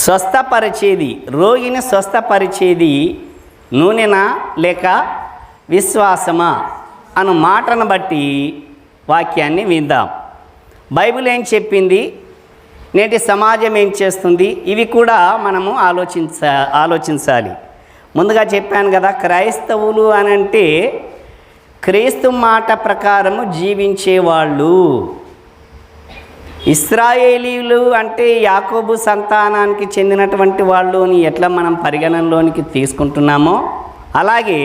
స్వస్థపరిచేది, రోగిని స్వస్థపరిచేది నూనెనా లేక విశ్వాసమా అను మాటను బట్టి వాక్యాన్ని విందాం. బైబిల్ ఏం చెప్పింది, నేటి సమాజం ఏం చేస్తుంది, ఇవి కూడా మనము ఆలోచించాలి. ముందుగా చెప్పాను కదా, క్రైస్తవులు అనంటే క్రీస్తు మాట ప్రకారము జీవించేవాళ్ళు. ఇశ్రాయేలీయులు అంటే యాకోబు సంతానానికి చెందినటువంటి వాళ్ళు అని ఎట్లా మనం పరిగణనలోనికి తీసుకుంటున్నామో, అలాగే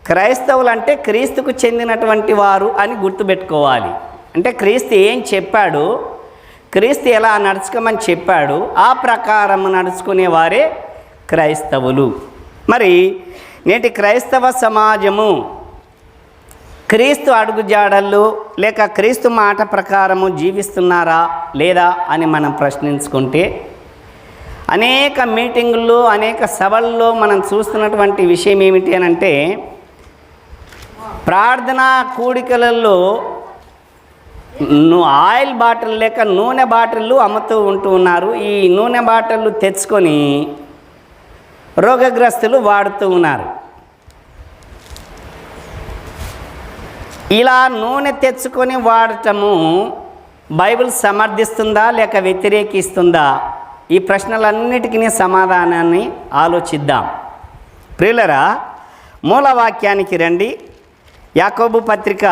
క్రైస్తవులు అంటే క్రీస్తుకు చెందినటువంటి వారు అని గుర్తుపెట్టుకోవాలి. అంటే క్రీస్తు ఏం చెప్పాడు, క్రీస్తు ఎలా నడుచుకోమని చెప్పాడు, ఆ ప్రకారం నడుచుకునే వారే క్రైస్తవులు. మరి నేటి క్రైస్తవ సమాజము క్రీస్తు అడుగుజాడల్లో లేక క్రీస్తు మాట ప్రకారము జీవిస్తున్నారా లేదా అని మనం ప్రశ్నించుకుంటే, అనేక మీటింగుల్లో అనేక సభల్లో మనం చూస్తున్నటువంటి విషయం ఏమిటి అని అంటే, ప్రార్థనా కూడికలలో ఆయిల్ బాటిల్ లేక నూనె బాటిళ్ళు అమ్ముతూ ఉంటూ ఉన్నారు. ఈ నూనె బాటిళ్ళు తెచ్చుకొని రోగగ్రస్తులు వాడుతూ ఉన్నారు. ఇలా నూనె తెచ్చుకొని వాడటము బైబిల్ సమర్థిస్తుందా లేక వ్యతిరేకిస్తుందా? ఈ ప్రశ్నలన్నిటికీ సమాధానాన్ని ఆలోచిద్దాం. ప్రియులరా, మూలవాక్యానికి రండి. యాకోబు పత్రిక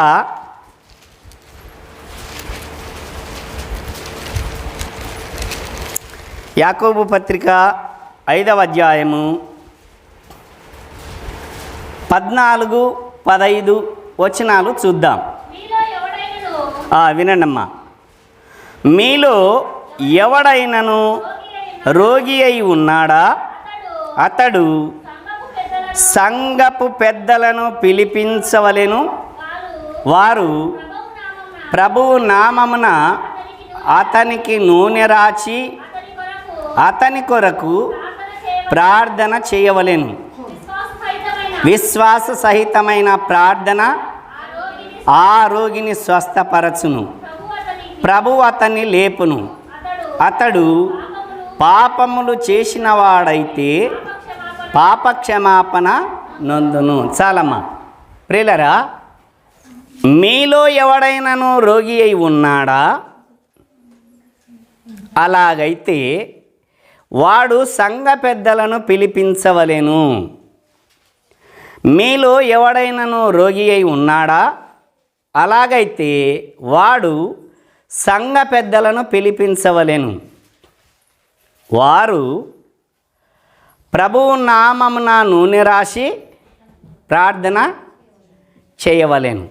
5వ అధ్యాయము 14-15 వచనాలు చూద్దాం. వినండమ్మా. మీలో ఎవడైనను రోగి అయి ఉన్నాడా, అతడు సంఘపు పెద్దలను పిలిపించవలెను. వారు ప్రభువు నామమున అతనికి నూనె రాచి అతని కొరకు ప్రార్థన చేయవలెను. విశ్వాస సహితమైన ప్రార్థన ఆ రోగిని స్వస్థపరచును. ప్రభువు అతన్ని లేపును. అతడు పాపములు చేసిన వాడైతే పాపక్షమాపణ నొందును. చాలమ్మా. ప్రియులరా, మీలో ఎవడైనాను రోగి అయి ఉన్నాడా, అలాగైతే వాడు సంఘ పెద్దలను పిలిపించవలెను. మీలో ఎవడైనాను రోగి అయి ఉన్నాడా, అలాగైతే వాడు సంఘ పెద్దలను పిలిపించవలెను. వారు ప్రభువు నామమున నూనె రాసి ప్రార్థన చేయవలెను.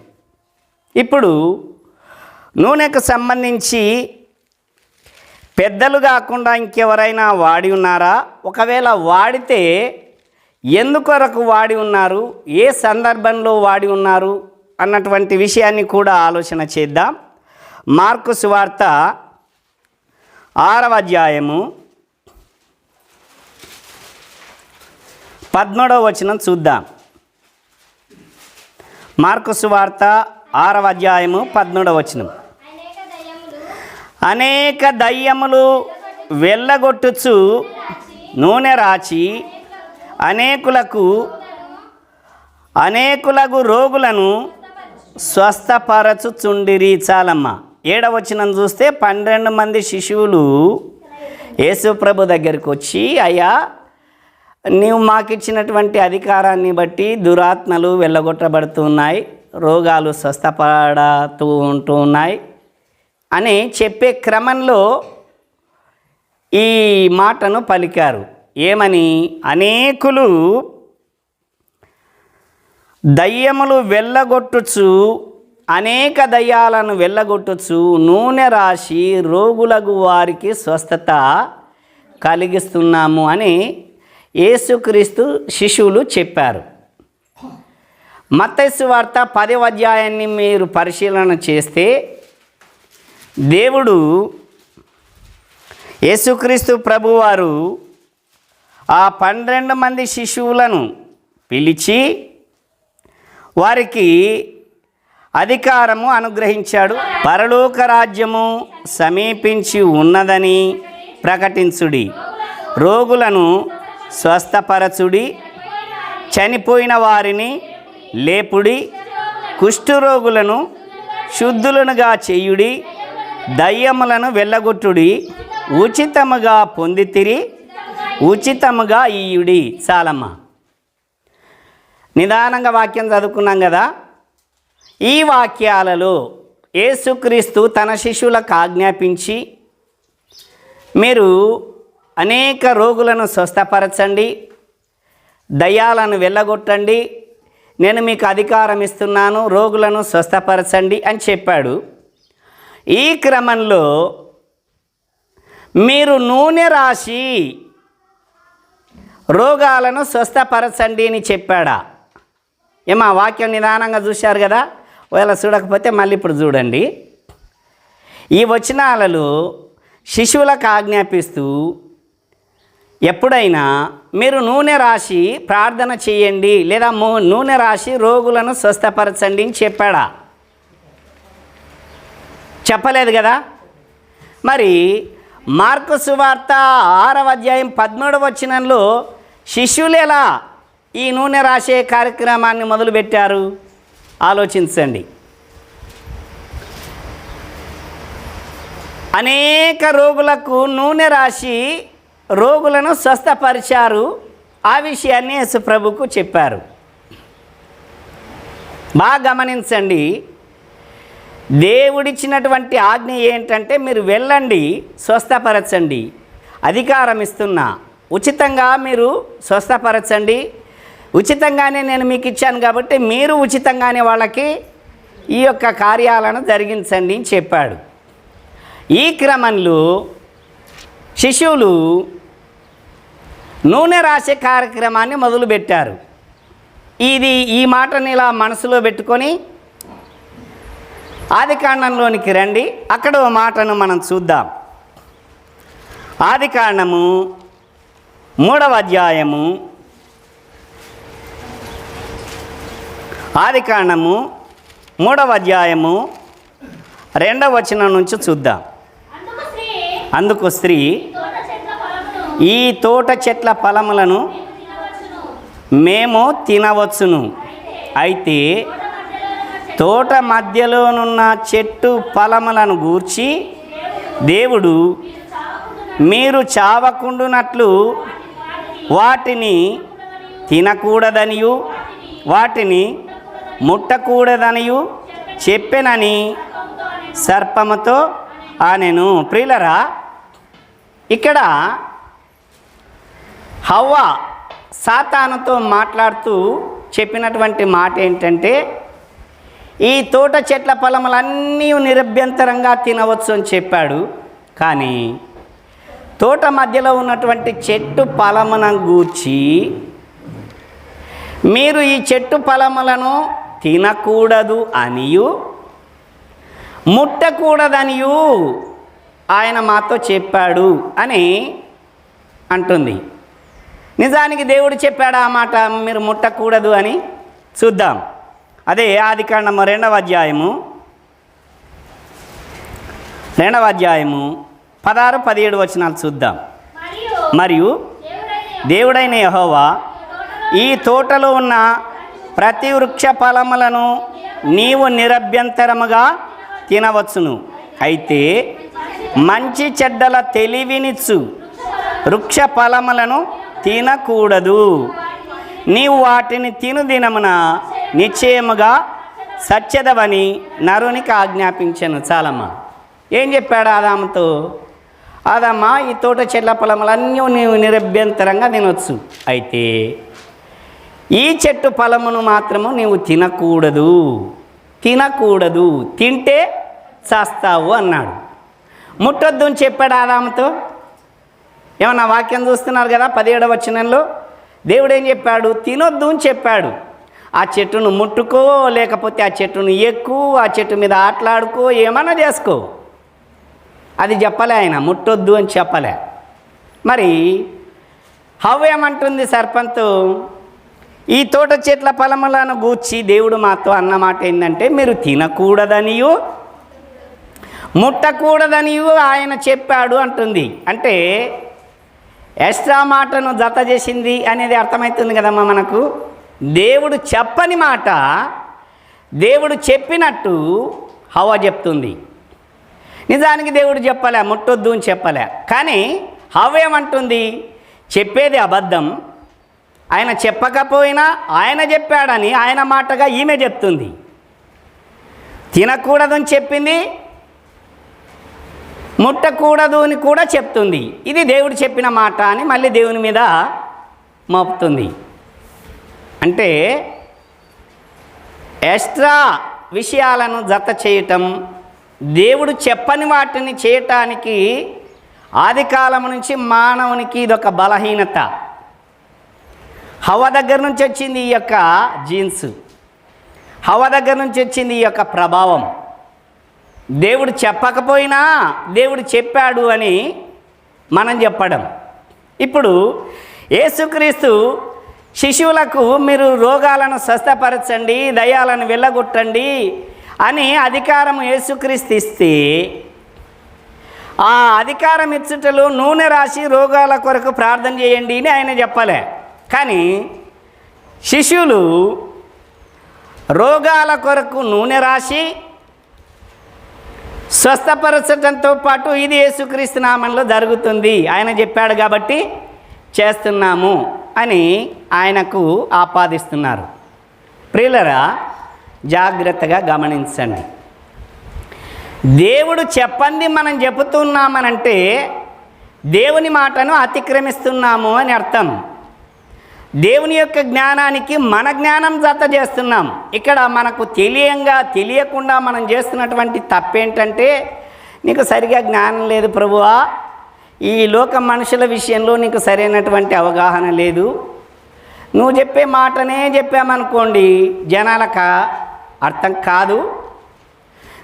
ఇప్పుడు నూనెకు సంబంధించి పెద్దలు కాకుండా ఇంకెవరైనా వాడి ఉన్నారా? ఒకవేళ వాడితే ఎందుకొరకు వాడి ఉన్నారు, ఏ సందర్భంలో వాడి ఉన్నారు అన్నటువంటి విషయాన్ని కూడా ఆలోచన చేద్దాం. మార్కు సువార్త 6వ అధ్యాయము 13వ వచనం చూద్దాం. మార్కు సువార్త 6వ అధ్యాయము 13వ వచనం. అనేక దయ్యములు వెళ్ళగొట్టుచు నూనె రాచి అనేకులకు రోగులను స్వస్థపరచుచుండిరి. చాలమ్మ. 7వ వచనం చూస్తే 12 మంది శిశువులు యేసు ప్రభు దగ్గరికి వచ్చి, అయ్యా, నీవు మాకిచ్చినటువంటి అధికారాన్ని బట్టి దురాత్మలు వెళ్ళగొట్టబడుతున్నాయి, రోగాలు స్వస్థపడుతూ ఉంటూ ఉన్నాయి అని చెప్పే క్రమంలో ఈ మాటను పలికారు. ఏమని? అనేకులు దయ్యములు వెళ్ళగొట్టుచు, అనేక దయ్యాలను వెళ్ళగొట్టుచు నూనె రాసి రోగులకు వారికి స్వస్థత కలిగిస్తున్నాము అని యేసుక్రీస్తు శిశువులు చెప్పారు. మత్తయి సువార్త 10వ అధ్యాయాన్ని మీరు పరిశీలన చేస్తే, దేవుడు యేసుక్రీస్తు ప్రభువారు ఆ 12 మంది శిశువులను పిలిచి వారికి అధికారము అనుగ్రహించాడు. పరలోక రాజ్యము సమీపించి ఉన్నదని ప్రకటించుడి, రోగులను స్వస్థపరచుడి, చనిపోయిన వారిని లేపుడి, కుష్ఠరోగులను శుద్ధులనుగా చేయుడి, దయ్యములను వెళ్ళగొట్టుడి, ఉచితముగా పొందితిరి, ఉచితముగా ఇయ్యుడి. చాలమ్మా, నిదానంగా వాక్యం చదువుకున్నాం కదా. ఈ వాక్యాలలో యేసుక్రీస్తు తన శిష్యులకు ఆజ్ఞాపించి, మీరు అనేక రోగులను స్వస్థపరచండి, దయ్యాలను వెళ్ళగొట్టండి, నేను మీకు అధికారం ఇస్తున్నాను, రోగులను స్వస్థపరచండి అని చెప్పాడు. ఈ క్రమంలో మీరు నూనె రాసి రోగాలను స్వస్థపరచండి అని చెప్పాడా? ఏమా వాక్యం నిదానంగా చూశారు కదా. ఒకవేళ చూడకపోతే మళ్ళీ ఇప్పుడు చూడండి. ఈ వచనాలలో శిశువులకు ఆజ్ఞాపిస్తూ ఎప్పుడైనా మీరు నూనె రాసి ప్రార్థన చేయండి లేదా నూనె రాసి రోగులను స్వస్థపరచండి అని చెప్పాడా? చెప్పలేదు కదా. మరి మార్కు సువార్త 6వ అధ్యాయం 13వ వచనంలో శిష్యులు ఎలా ఈ నూనె రాసే కార్యక్రమాన్ని మొదలుపెట్టారు? ఆలోచించండి. అనేక రోగులకు నూనె రాసి రోగులను స్వస్థపరిచారు. ఆ విషయాన్ని యేసు ప్రభుకు చెప్పారు. బాగా గమనించండి. దేవుడిచ్చినటువంటి ఆజ్ఞ ఏంటంటే మీరు వెళ్ళండి, స్వస్థపరచండి, అధికారం ఇస్తున్నా, ఉచితంగా మీరు స్వస్థపరచండి, ఉచితంగానే నేను మీకు ఇచ్చాను కాబట్టి మీరు ఉచితంగానే వాళ్ళకి ఈ యొక్క కార్యాలను జరిగించండి అని చెప్పాడు. ఈ క్రమంలో శిష్యులు నూనె రాసే కార్యక్రమాన్ని మొదలుపెట్టారు. ఈ మాటని ఇలా మనసులో పెట్టుకొని ఆదికాండంలోనికి రండి. అక్కడ ఓ మాటను మనం చూద్దాం. ఆదికాండము 3వ అధ్యాయము, ఆదికాండము 3వ అధ్యాయము 2వ వచనం నుంచి చూద్దాం. అందుకు స్త్రీ, ఈ తోట చెట్ల ఫలములను మేము తినవచ్చును, అయితే తోట మధ్యలోనున్న చెట్టు ఫలములను గూర్చి దేవుడు మీరు చావకుండునట్లు వాటిని తినకూడదనియు వాటిని ముట్టకూడదనియు చెప్పెనని సర్పముతో ఆనెను. ప్రియులరా, ఇక్కడ హవ్వ సాతానుతో మాట్లాడుతూ చెప్పినటువంటి మాట ఏంటంటే, ఈ తోట చెట్ల ఫలములన్నీ నిరభ్యంతరంగా తినవచ్చు అని చెప్పాడు. కానీ తోట మధ్యలో ఉన్నటువంటి చెట్టు ఫలమును గూర్చి మీరు ఈ చెట్టు ఫలములను తినకూడదు అనియు ముట్టకూడదనియు ఆయన మాతో చెప్పాడు అని అంటుంది. నిజానికి దేవుడు చెప్పాడు ఆ మాట, మీరు ముట్టకూడదు అని? చూద్దాం. అదే ఆదికాండము 2వ అధ్యాయము 16, 17 వచనాలు చూద్దాం. మరియు దేవుడైన యెహోవా ఈ తోటలో ఉన్న ప్రతి వృక్ష ఫలములను నీవు నిరభ్యంతరముగా తినవచ్చును, అయితే మంచి చెడ్డల తెలివినిచ్చు వృక్ష ఫలములను తినకూడదు. నీవు వాటిని తిను దినమున నిశ్చయముగా సత్యదవని నరునికి ఆజ్ఞాపించను. చాలమ్మా, ఏం చెప్పాడు ఆదాముతో? ఆదమ్మా, ఈ తోట చెట్ల ఫలములన్నీ నీవు నిరభ్యంతరంగా తినొచ్చు, అయితే ఈ చెట్టు ఫలమును మాత్రము నీవు తినకూడదు, తింటే చేస్తావు అన్నాడు. ముట్టొద్దు అని చెప్పాడు ఆదాముతో. ఏమన్నా వాక్యం చూస్తున్నారు కదా. 17వ వచనంలో దేవుడు ఏం చెప్పాడు? తినొద్దు అని చెప్పాడు. ఆ చెట్టును ముట్టుకో, లేకపోతే ఆ చెట్టును ఎక్కు, ఆ చెట్టు మీద ఆటలాడుకో, ఏమన్నా చేసుకో, అది చెప్పలే ఆయన. ముట్టొద్దు అని చెప్పలే. మరి హవ్వ ఏమంటుంది సర్పంతో? ఈ తోట చెట్ల ఫలములను గూర్చి దేవుడు మాతో అన్నమాట ఏంటంటే, మీరు తినకూడదనియు ముట్టకూడదనియు ఆయన చెప్పాడు అంటుంది. అంటే ఎక్స్ట్రా మాటను జత చేసింది అనేది అర్థమవుతుంది కదమ్మా మనకు. దేవుడు చెప్పని మాట దేవుడు చెప్పినట్టు హవ్వ చెప్తుంది. నిజానికి దేవుడు చెప్పలే, ముట్టొద్దు అని చెప్పలే. కానీ హవ్వ ఏమంటుంది? చెప్పేది అబద్ధం, ఆయన చెప్పకపోయినా ఆయన చెప్పాడని ఆయన మాటగా ఈమె చెప్తుంది. తినకూడదని చెప్పింది, ముట్టకూడదు అని కూడా చెప్తుంది. ఇది దేవుడు చెప్పిన మాట అని మళ్ళీ దేవుని మీద మోపుతుంది. అంటే ఎక్స్ట్రా విషయాలను జత చేయటం, దేవుడు చెప్పని వాటిని చేయటానికి ఆదికాలం నుంచి మానవునికి ఇదొక బలహీనత. హవ్వ దగ్గర నుంచి వచ్చింది ఈ యొక్క జీన్స్, హవ్వ దగ్గర నుంచి వచ్చింది ఈ యొక్క ప్రభావం. దేవుడు చెప్పకపోయినా దేవుడు చెప్పాడు అని మనం చెప్పడం. ఇప్పుడు యేసుక్రీస్తు శిశువులకు మీరు రోగాలను స్వస్థపరచండి, దయ్యాలను వెళ్ళగొట్టండి అని అధికారం యేసుక్రీస్తు ఇస్తే, ఆ అధికారం ఇచ్చుటలో నూనె రాసి రోగాల కొరకు ప్రార్థన చేయండి అని ఆయన చెప్పలే. కానీ శిశువులు రోగాల కొరకు నూనె రాసి స్వస్థపరచడంతో పాటు ఇది యేసుక్రీస్తు నామంలో జరుగుతుంది, ఆయన చెప్పాడు కాబట్టి చేస్తున్నాము అని ఆయనకు ఆపాదిస్తున్నారు. ప్రియులరా, జాగ్రత్తగా గమనించండి. దేవుడు చెప్పంది మనం చెబుతున్నామనంటే దేవుని మాటను అతిక్రమిస్తున్నాము అని అర్థం. దేవుని యొక్క జ్ఞానానికి మన జ్ఞానం జత చేస్తున్నాం. ఇక్కడ మనకు తెలియకుండా మనం చేస్తున్నటువంటి తప్పేంటంటే, నీకు సరిగా జ్ఞానం లేదు ప్రభువా, ఈ లోక మనుషుల విషయంలో నీకు సరైనటువంటి అవగాహన లేదు, నువ్వు చెప్పే మాటనే చెప్పామనుకోండి జనాలకు అర్థం కాదు,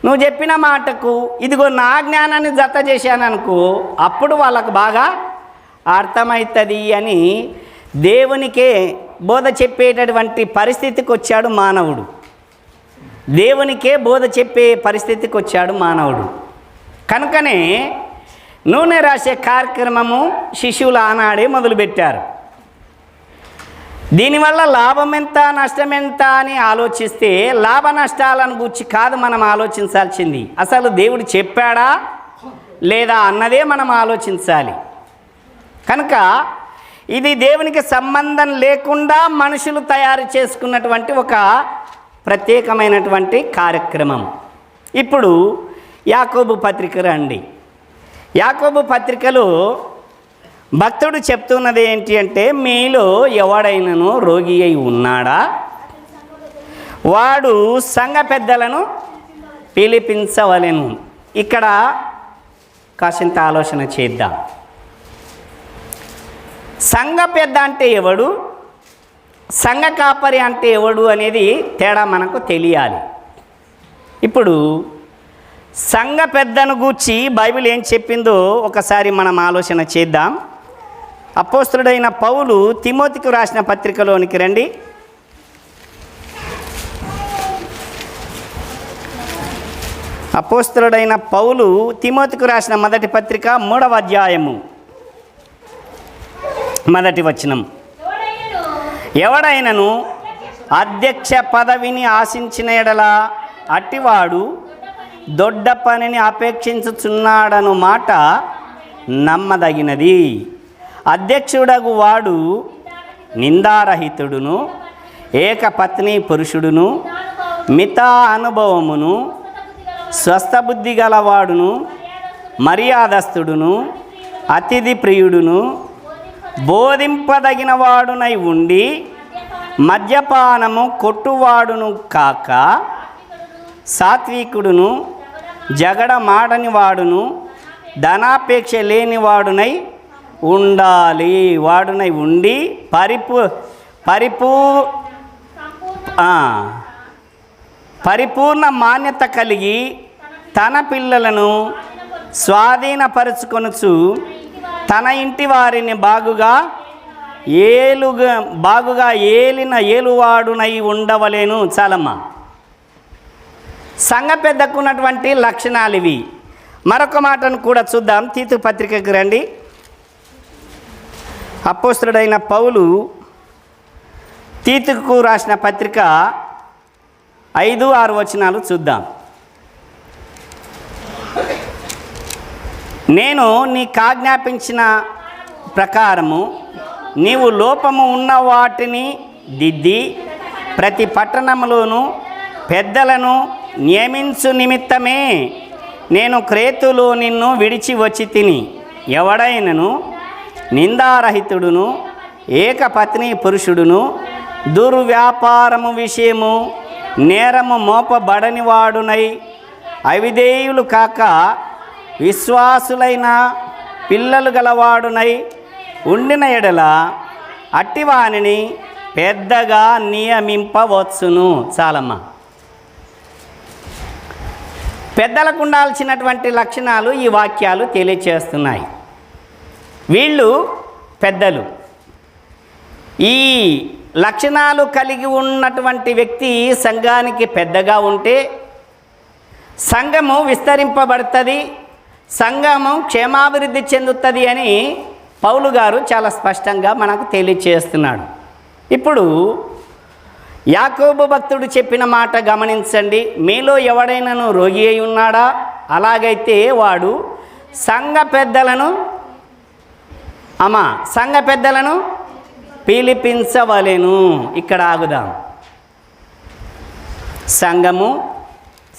నువ్వు చెప్పిన మాటకు ఇదిగో నా జ్ఞానాన్ని జత చేశాననుకో అప్పుడు వాళ్ళకు బాగా అర్థమవుతుంది అని దేవునికే బోధ చెప్పేటటువంటి పరిస్థితికి వచ్చాడు మానవుడు. దేవునికే బోధ చెప్పే పరిస్థితికి వచ్చాడు మానవుడు. కనుకనే నూనె రాసే కార్యక్రమము శిశువుల ఆనాడే మొదలుపెట్టారు. దీనివల్ల లాభం ఎంత నష్టం ఎంత అని ఆలోచిస్తే లాభ నష్టాలను గురించి కాదు మనం ఆలోచించాల్సింది, అసలు దేవుడు చెప్పాడా లేదా అన్నదే మనం ఆలోచించాలి. కనుక ఇది దేవునికి సంబంధం లేకుండా మనుషులు తయారు చేసుకున్నటువంటి ఒక ప్రత్యేకమైనటువంటి కార్యక్రమం. ఇప్పుడు యాకోబు పత్రిక రండి. యాకోబు పత్రికలో భక్తుడు చెప్తున్నది ఏంటి అంటే, మీలో ఎవడైనను రోగి అయి ఉన్నాడా, వాడు సంఘ పెద్దలను పిలిపించవలెను. ఇక్కడ కాసింత ఆలోచన చేద్దాం. సంఘ పెద్ద అంటే ఎవడు, సంఘ కాపరి అంటే ఎవడు అనేది తేడా మనకు తెలియాలి. ఇప్పుడు సంఘ పెద్దను గూర్చి బైబిల్ ఏం చెప్పిందో ఒకసారి మనం ఆలోచన చేద్దాం. అపోస్తలుడైన పౌలు తిమోతికి రాసిన పత్రికలోనికి రండి. అపోస్తలుడైన పౌలు తిమోతికి రాసిన మొదటి పత్రిక 3వ అధ్యాయము 1వ వచనం. ఎవడైనను అధ్యక్ష పదవిని ఆశించిన ఎడల అట్టివాడు దొడ్డ పనిని అపేక్షించుచున్నాడను మాట నమ్మదగినది. అధ్యక్షుడగు వాడు నిందారహితుడును, ఏకపత్ని పురుషుడును, మితా అనుభవమును, స్వస్థబుద్ధి గలవాడును, మర్యాదస్తుడును, అతిథి ప్రియుడును, బోధింపదగిన వాడునై ఉండి మద్యపానము కొట్టువాడును కాక సాత్వికుడును, జగడ మాడని వాడును, ధనాపేక్ష లేని వాడునై ఉండాలి. వాడునై ఉండి పరిపూర్ణ మాన్యత కలిగి తన పిల్లలను స్వాధీనపరుచుకొనుచు తన ఇంటి వారిని బాగుగా ఏలిన ఏలువాడునై ఉండవలేను. చాలమ్మా. సంఘ పెద్దకున్నటువంటి లక్షణాలు ఇవి. మరొక మాటను కూడా చూద్దాం. తీతు పత్రికకు రండి. అపోస్తలుడైన పౌలు తీతుకు రాసిన పత్రిక 5-6 వచనాలు చూద్దాం. నేను నీకాజ్ఞాపించిన ప్రకారము నీవు లోపము ఉన్న వాటిని దిద్ది ప్రతి పట్టణంలోనూ పెద్దలను నియమించు నిమిత్తమే నేను క్రేతులో నిన్ను విడిచి వచ్చి తిని. ఎవడైనను నిందారహితుడును ఏకపత్ని పురుషుడును దుర్వ్యాపారము విషయము నేరము మోపబడని వాడునై అవిధేయులు కాక విశ్వాసులైన పిల్లలు గలవాడునై ఉండిన ఎడల అట్టివానిని పెద్దగా నియమింపవచ్చును. చాలమ్మా. పెద్దలకు ఉండాల్సినటువంటి లక్షణాలు ఈ వాక్యాలు తెలియచేస్తున్నాయి. వీళ్ళు పెద్దలు. ఈ లక్షణాలు కలిగి ఉన్నటువంటి వ్యక్తి సంఘానికి పెద్దగా ఉంటే సంఘము విస్తరింపబడుతుంది, సంఘము క్షేమాభివృద్ధి చెందుతుంది అని పౌలు గారు చాలా స్పష్టంగా మనకు తెలియచేస్తున్నాడు. ఇప్పుడు యాకోబు భక్తుడు చెప్పిన మాట గమనించండి. మీలో ఎవడైనాను రోగి అయి ఉన్నాడా? అలాగైతే వాడు సంఘ పెద్దలను పిలిపించవలెను. ఇక్కడ ఆగుదాం.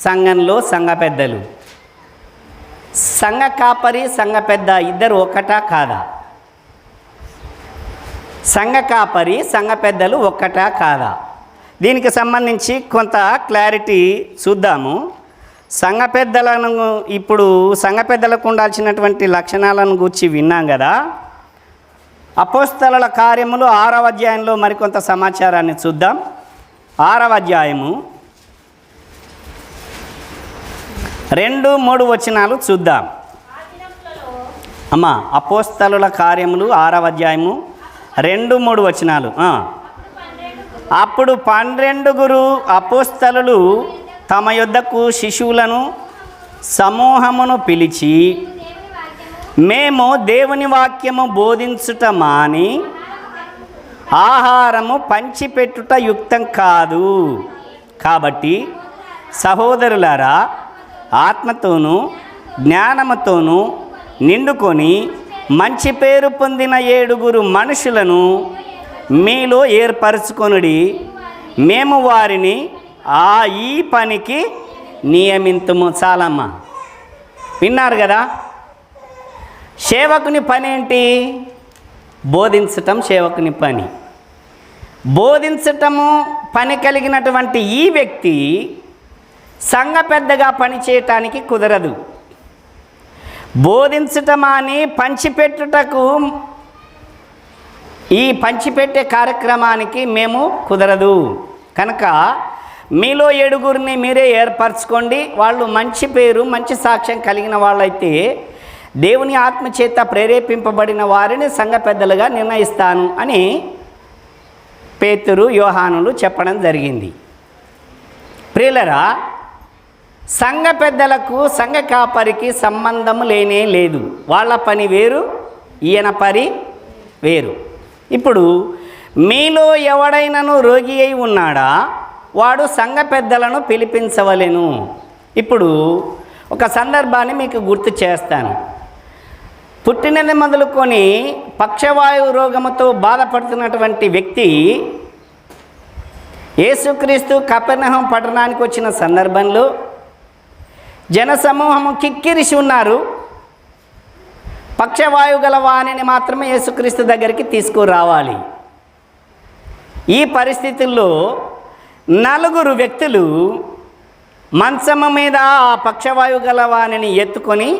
సంఘంలో సంఘ పెద్దలు, సంఘ కాపరి, సంఘ పెద్ద ఇద్దరు ఒకటా కాదా? సంఘ కాపరి, సంఘ పెద్దలు ఒక్కటా కాదా? దీనికి సంబంధించి కొంత క్లారిటీ చూద్దాము. సంఘ పెద్దలకు ఉండాల్సినటువంటి లక్షణాలను గురించి విన్నాం కదా. అపోస్తలుల కార్యములు 6వ అధ్యాయంలో మరికొంత సమాచారాన్ని చూద్దాం. 6వ అధ్యాయము 2-3 వచనాలు చూద్దాం. అమ్మా, అపోస్తలుల కార్యములు 6వ అధ్యాయము 2-3 వచనాలు. అప్పుడు 12 అపోస్తలులు తమ యొద్దకు శిశువులను సమూహమును పిలిచి, మేము దేవుని వాక్యము బోధించుట మాని ఆహారము పంచిపెట్టుట యుక్తం కాదు. కాబట్టి సహోదరులారా, ఆత్మతోనూ జ్ఞానముతోనూ నిండుకొని మంచి పేరు పొందిన 7 మనుషులను మీలో ఏర్పరచుకొనుడి. మేము వారిని ఈ పనికి నియమింతుము. చాలమ్మా. విన్నారు కదా. సేవకుని పని ఏంటి? బోధించటం సేవకుని పని. బోధించటము పని కలిగినటువంటి ఈ వ్యక్తి సంఘ పెద్దగా పనిచేయటానికి కుదరదు. బోధించటం అని పంచిపెట్టుటకు, ఈ పంచిపెట్టే కార్యక్రమానికి మేము కుదరదు. కనుక మీలో 7 మీరే ఏర్పరచుకోండి. వాళ్ళు మంచి పేరు, మంచి సాక్ష్యం కలిగిన వాళ్ళైతే దేవుని ఆత్మచేత ప్రేరేపింపబడిన వారిని సంఘ పెద్దలుగా నిర్ణయిస్తాను అని పేతురు, యోహానులు చెప్పడం జరిగింది. ప్రియులరా, సంఘ పెద్దలకు సంఘ కాపరికి సంబంధము లేనే లేదు. వాళ్ళ పని వేరు, ఈయన పని వేరు. ఇప్పుడు మీలో ఎవడైనాను రోగి అయి ఉన్నాడా? వాడు సంఘ పెద్దలను పిలిపించవలెను. ఇప్పుడు ఒక సందర్భాన్ని మీకు గుర్తు చేస్తాను. పుట్టినది మొదలుకొని పక్షవాయు రోగముతో బాధపడుతున్నటువంటి వ్యక్తి యేసుక్రీస్తు కపెర్నహూము పట్టణానికి వచ్చిన సందర్భంలో జనసమూహము కిక్కిరిసి ఉన్నారు. పక్షవాయు గల వాణిని మాత్రమే యేసుక్రీస్తు దగ్గరికి తీసుకురావాలి. ఈ పరిస్థితుల్లో 4 వ్యక్తులు మంచము మీద ఆ పక్షవాయు గల వాణిని ఎత్తుకొని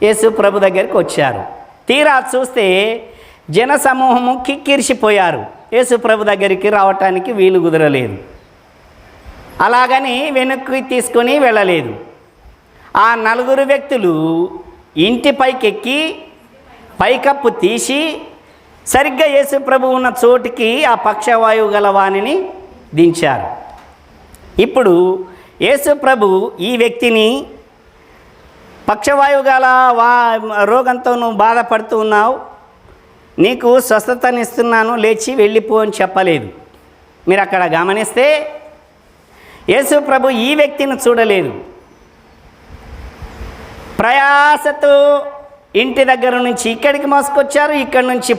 యేసు ప్రభు దగ్గరికి వచ్చారు. తీరా చూస్తే జనసమూహము కిక్కిరిసిపోయారు. యేసు ప్రభు దగ్గరికి రావటానికి వీలు కుదరలేదు. అలాగని వెనక్కి తీసుకొని వెళ్ళలేదు. ఆ 4 వ్యక్తులు ఇంటి పైకెక్కి పైకప్పు తీసి సరిగ్గా యేసు ప్రభు ఉన్న చోటికి ఆ పక్షవాయువు గల వాణిని దించారు. ఇప్పుడు యేసు ప్రభు ఈ వ్యక్తిని, పక్షవాయువు గల రోగంతో నువ్వు బాధపడుతూ ఉన్నావు, నీకు స్వస్థతనిస్తున్నాను, లేచి వెళ్ళిపో అని చెప్పలేదు. మీరు అక్కడ గమనిస్తే యేసు ప్రభు ఈ వ్యక్తిని చూడలేదు. ప్రయాసతో ఇంటి దగ్గర నుంచి ఇక్కడికి మోసుకొచ్చారు, ఇక్కడి నుంచి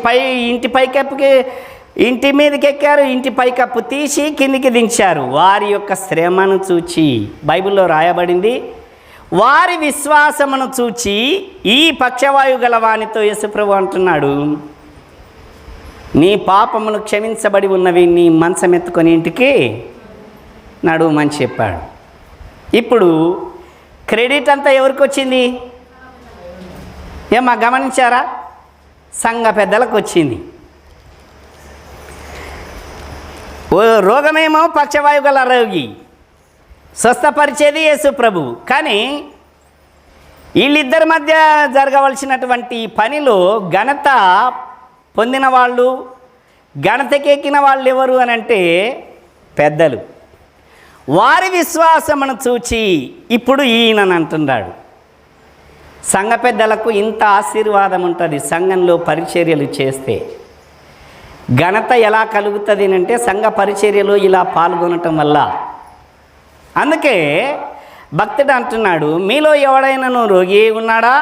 ఇంటి మీదకి ఎక్కారు, ఇంటి పైకప్పు తీసి కిందికి దించారు. వారి యొక్క శ్రమను చూచి బైబిల్లో రాయబడింది, వారి విశ్వాసమును చూచి ఈ పక్షవాయు గల వానితో యేసుప్రభు అంటున్నాడు, నీ పాపములు క్షమించబడి ఉన్నవి, నీ మంచం ఎత్తుకొని ఇంటికి నడుమని చెప్పాడు. ఇప్పుడు క్రెడిట్ అంతా ఎవరికి వచ్చింది? ఏమా గమనించారా? సంఘ పెద్దలకు వచ్చింది. రోగమేమో పక్షవాయు గల రోగి, స్వస్థపరిచేది యేసు ప్రభు. కానీ వీళ్ళిద్దరి మధ్య జరగవలసినటువంటి పనిలో ఘనత పొందిన వాళ్ళు, ఘనతకెక్కిన వాళ్ళు ఎవరు అని అంటే పెద్దలు. వారి విశ్వాసమును చూచి ఇప్పుడు ఈయనని అంటున్నాడు. సంఘ పెద్దలకు ఇంత ఆశీర్వాదం ఉంటుంది సంఘంలో పరిచర్యలు చేస్తే. ఘనత ఎలా కలుగుతుంది అంటే సంఘ పరిచర్యలో ఇలా పాల్గొనటం వల్ల. అందుకే భక్తుడు అంటున్నాడు, మీలో ఎవడైనాను రోగి ఉన్నాడా,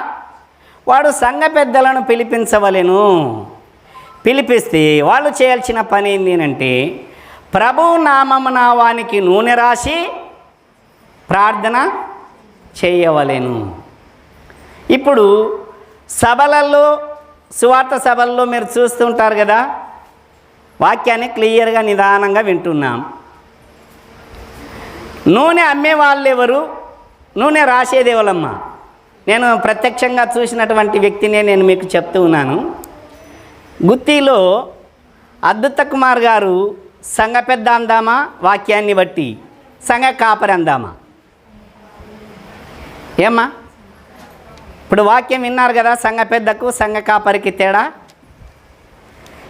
వాడు సంఘ పెద్దలను పిలిపించవలెను. పిలిపిస్తే వాళ్ళు చేయాల్సిన పని ఏంటి అంటే ప్రభువు నామమున వానికి నూనె రాసి ప్రార్థన చేయవలెను. ఇప్పుడు సభలలో, సువార్త సభల్లో మీరు చూస్తుంటారు కదా, వాక్యాన్ని క్లియర్గా నిదానంగా వింటున్నాం. నూనె అమ్మే వాళ్ళు ఎవరు, నూనె రాసేది ఎవరమ్మా? నేను ప్రత్యక్షంగా చూసినటువంటి వ్యక్తినే నేను మీకు చెప్తూ ఉన్నాను. గుత్తిలో అద్భుత కుమార్ గారు సంఘ పెద్ద అందామా, వాక్యాన్ని బట్టి సంఘ కాపరి అందామా? ఏమ్మా? ఇప్పుడు వాక్యం విన్నారు కదా, సంఘ పెద్దకు సంఘ కాపరికి తేడా.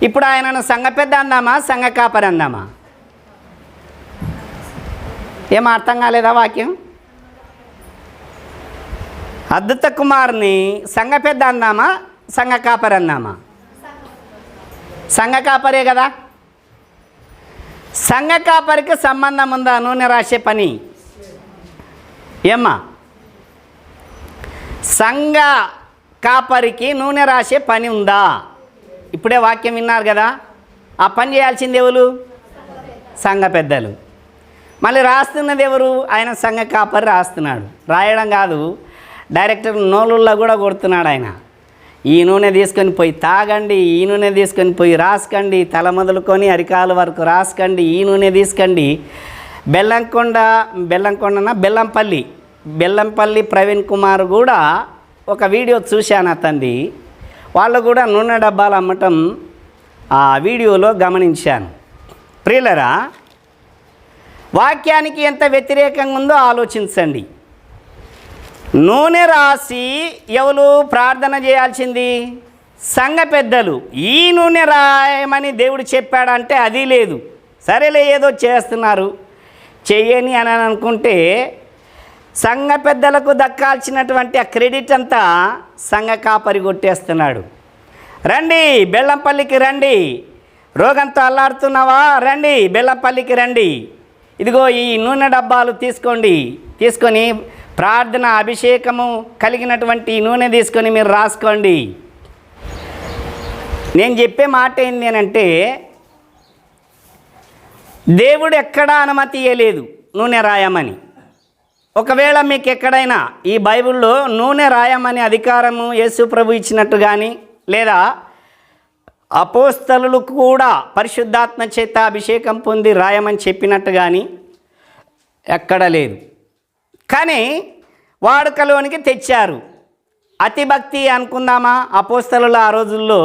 ఇప్పుడు ఆయనను సంఘ పెద్ద అందామా, సంఘ కాపరి అందామా? ఏం అర్థం కాలేదా వాక్యం? అద్భుత కుమార్ని సంఘ పెద్ద అందామా, సంఘ కాపరి అందామా? సంఘ కాపరే కదా. సంఘ కాపరికి సంబంధం ఉందా నూనె రాసే పని? ఏమ్మా? సంఘ కాపరికి నూనె రాసే పని ఉందా? ఇప్పుడే వాక్యం విన్నారు కదా. ఆ పని చేయాల్సింది ఎవరు? సంఘ పెద్దలు. మళ్ళీ రాస్తున్నది ఎవరు? ఆయన సంఘ కాపరి రాస్తున్నాడు. రాయడం కాదు, డైరెక్టర్ నోలుల్లో కూడా కొడుతున్నాడు ఆయన. ఈ నూనె తీసుకొని పోయి తాగండి, ఈ నూనె తీసుకొని పోయి రాసుకండి, తల మొదలుకొని అరికాల వరకు రాసుకండి, ఈ నూనె తీసుకండి. బెల్లంపల్లి ప్రవీణ్ కుమార్ కూడా ఒక వీడియో చూశాను అతనిది. వాళ్ళు కూడా నూనె డబ్బాలు అమ్మటం ఆ వీడియోలో గమనించాను. ప్రియులరా, వాక్యానికి ఎంత వ్యతిరేకంగా ఉందో ఆలోచించండి. నూనె రాసి ఎవరు ప్రార్థన చేయాల్సింది? సంఘ పెద్దలు. ఈ నూనె రాయమని దేవుడు చెప్పాడంటే అది లేదు. సరేలే ఏదో చేస్తున్నారు, చెయ్యని అని అనుకుంటే సంఘ పెద్దలకు దక్కాల్సినటువంటి ఆ క్రెడిట్ అంతా సంఘ కాపరి కొట్టేస్తున్నాడు. రండి బెల్లంపల్లికి రండి, రోగంతో అల్లాడుతున్నావా, రండి బెల్లంపల్లికి రండి, ఇదిగో ఈ నూనె డబ్బాలు తీసుకొని ప్రార్థన అభిషేకము కలిగినటువంటి నూనె తీసుకొని మీరు రాసుకోండి. నేను చెప్పే మాట ఏంటి అంటే, దేవుడు ఎక్కడా అనుమతి ఇవ్వలేదు నూనె రాయమని. ఒకవేళ మీకు ఎక్కడైనా ఈ బైబిల్లో నూనె రాయమని అధికారము యేసు ప్రభు ఇచ్చినట్టు కానీ, లేదా అపోస్తలులు కూడా పరిశుద్ధాత్మ చేత అభిషేకం పొంది రాయమని చెప్పినట్టు కానీ ఎక్కడ లేదు. కానీ వాడుకలోనికి తెచ్చారు. అతి భక్తి అనుకుందామా? అపోస్తలుల ఆ రోజుల్లో